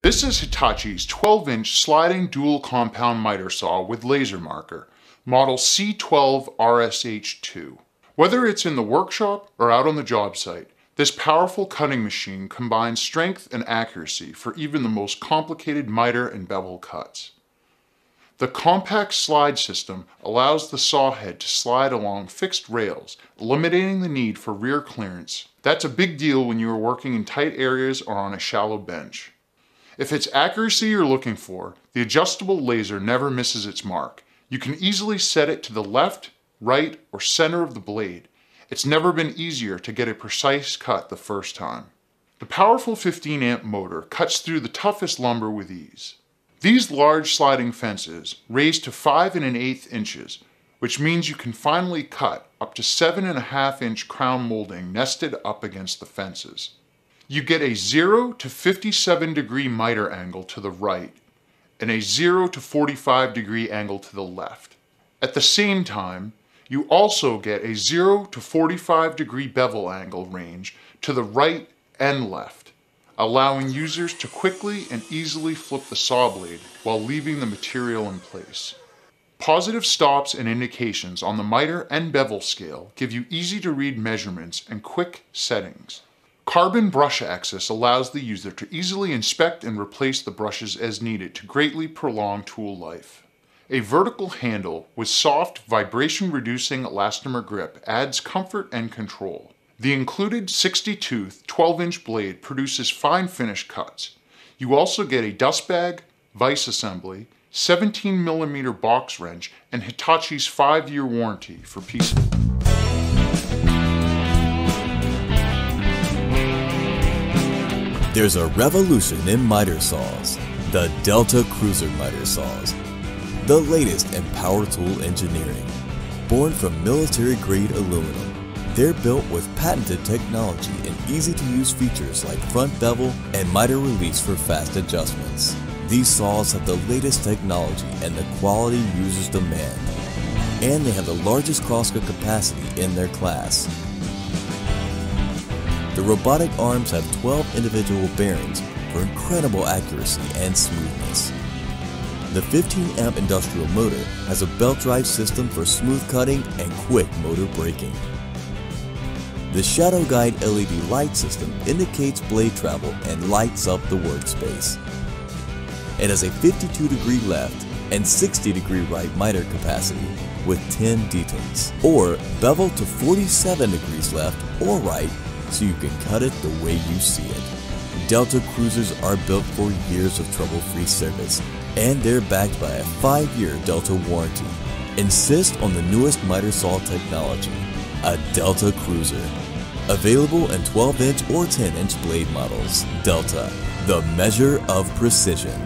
This is Hitachi's 12-inch sliding dual compound miter saw with laser marker, model C12RSH2. Whether it's in the workshop or out on the job site, this powerful cutting machine combines strength and accuracy for even the most complicated miter and bevel cuts. The compact slide system allows the saw head to slide along fixed rails, eliminating the need for rear clearance. That's a big deal when you are working in tight areas or on a shallow bench. If it's accuracy you're looking for, the adjustable laser never misses its mark. You can easily set it to the left, right, or center of the blade. It's never been easier to get a precise cut the first time. The powerful 15-amp motor cuts through the toughest lumber with ease. These large sliding fences raise to 5 1/8 inches, which means you can finally cut up to 7 1/2-inch crown molding nested up against the fences. You get a 0 to 57 degree miter angle to the right and a 0 to 45 degree angle to the left. At the same time, you also get a 0 to 45 degree bevel angle range to the right and left, allowing users to quickly and easily flip the saw blade while leaving the material in place. Positive stops and indications on the miter and bevel scale give you easy to read measurements and quick settings. Carbon brush access allows the user to easily inspect and replace the brushes as needed to greatly prolong tool life. A vertical handle with soft, vibration-reducing elastomer grip adds comfort and control. The included 60-tooth, 12-inch blade produces fine finish cuts. You also get a dust bag, vise assembly, 17mm box wrench, and Hitachi's 5-year warranty for peace of mind. There's a revolution in miter saws, the Delta Cruzer miter saws. The latest in power tool engineering. Born from military-grade aluminum, they're built with patented technology and easy-to-use features like front bevel and miter release for fast adjustments. These saws have the latest technology and the quality users demand. And they have the largest crosscut capacity in their class. The robotic arms have 12 individual bearings for incredible accuracy and smoothness. The 15-amp industrial motor has a belt drive system for smooth cutting and quick motor braking. The shadow guide LED light system indicates blade travel and lights up the workspace. It has a 52-degree left and 60-degree right miter capacity with 10 detents, or bevel to 47 degrees left or right so you can cut it the way you see it. Delta Cruzers are built for years of trouble-free service, and they're backed by a 5-year Delta warranty. Insist on the newest miter saw technology, a Delta Cruzer. Available in 12-inch or 10-inch blade models. Delta, the measure of precision.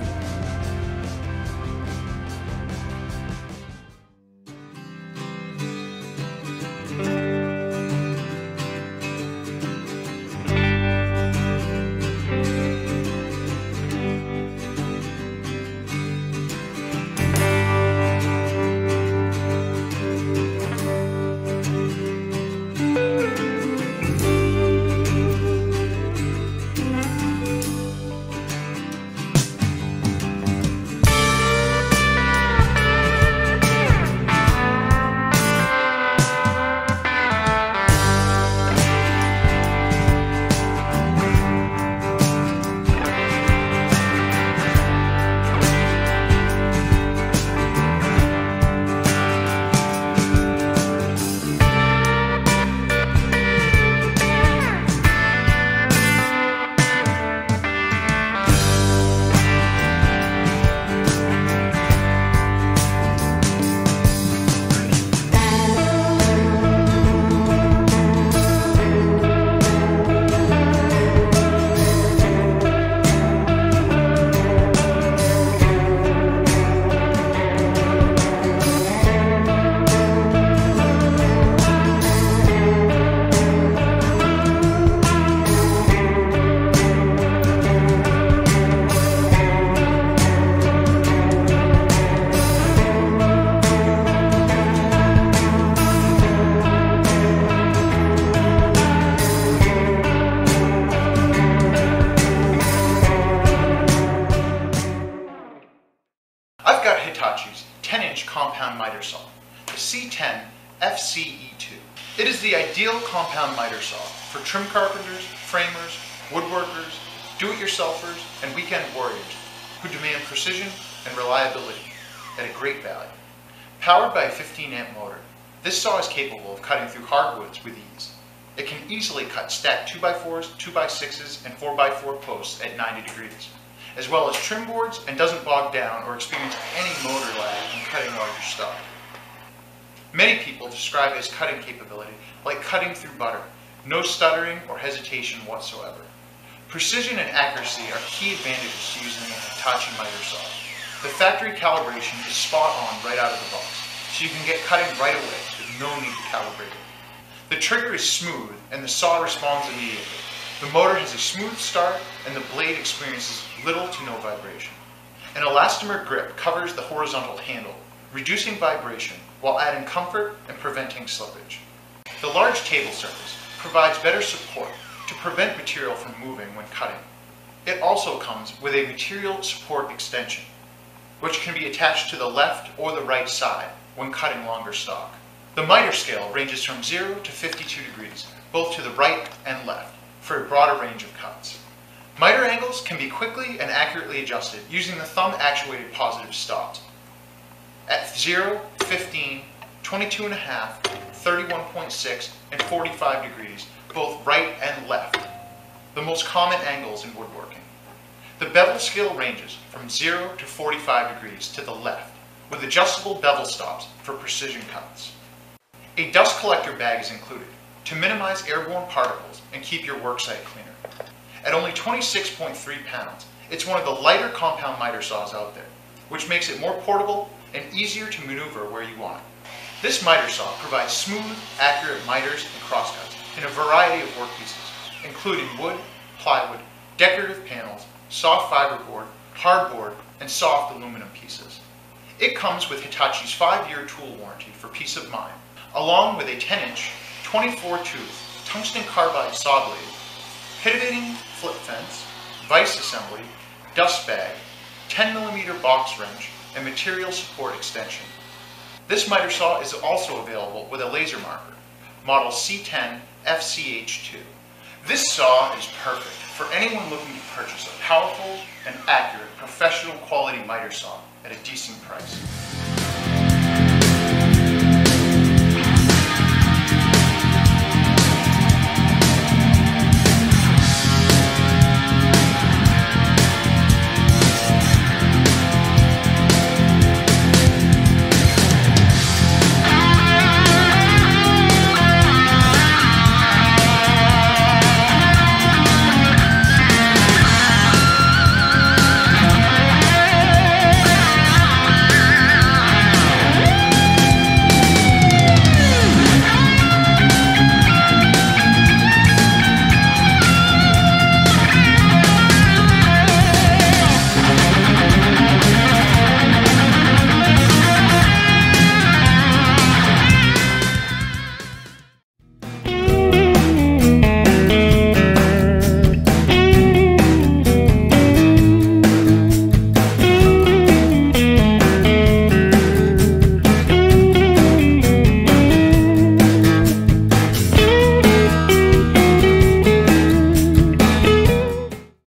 compound miter saw, the C10 FCE2. It is the ideal compound miter saw for trim carpenters, framers, woodworkers, do-it-yourselfers, and weekend warriors who demand precision and reliability at a great value. Powered by a 15-amp motor, this saw is capable of cutting through hardwoods with ease. It can easily cut stacked 2x4s, 2x6s, and 4x4 posts at 90 degrees, as well as trim boards, and doesn't bog down or experience any motor lag when cutting larger stock. Many people describe its cutting capability like cutting through butter, no stuttering or hesitation whatsoever. Precision and accuracy are key advantages to using a Hitachi miter saw. The factory calibration is spot on right out of the box, so you can get cutting right away with no need to calibrate it. The trigger is smooth and the saw responds immediately. The motor has a smooth start and the blade experiences little to no vibration. An elastomer grip covers the horizontal handle, reducing vibration while adding comfort and preventing slippage. The large table surface provides better support to prevent material from moving when cutting. It also comes with a material support extension, which can be attached to the left or the right side when cutting longer stock. The miter scale ranges from 0 to 52 degrees, both to the right and left, for a broader range of cuts. Miter angles can be quickly and accurately adjusted using the thumb-actuated positive stops at 0, 15, 22.5, 31.6, and 45 degrees, both right and left, the most common angles in woodworking. The bevel scale ranges from 0 to 45 degrees to the left, with adjustable bevel stops for precision cuts. A dust collector bag is included to minimize airborne particles and keep your worksite cleaner. At only 26.3 pounds, it's one of the lighter compound miter saws out there, which makes it more portable and easier to maneuver where you want it. This miter saw provides smooth, accurate miters and crosscuts in a variety of workpieces, including wood, plywood, decorative panels, soft fiberboard, hardboard, and soft aluminum pieces. It comes with Hitachi's 5-year tool warranty for peace of mind, along with a 10-inch, 24-tooth tungsten carbide saw blade, pivoting flip fence, vise assembly, dust bag, 10mm box wrench, and material support extension. This miter saw is also available with a laser marker, model C10 FCH2. This saw is perfect for anyone looking to purchase a powerful and accurate professional quality miter saw at a decent price.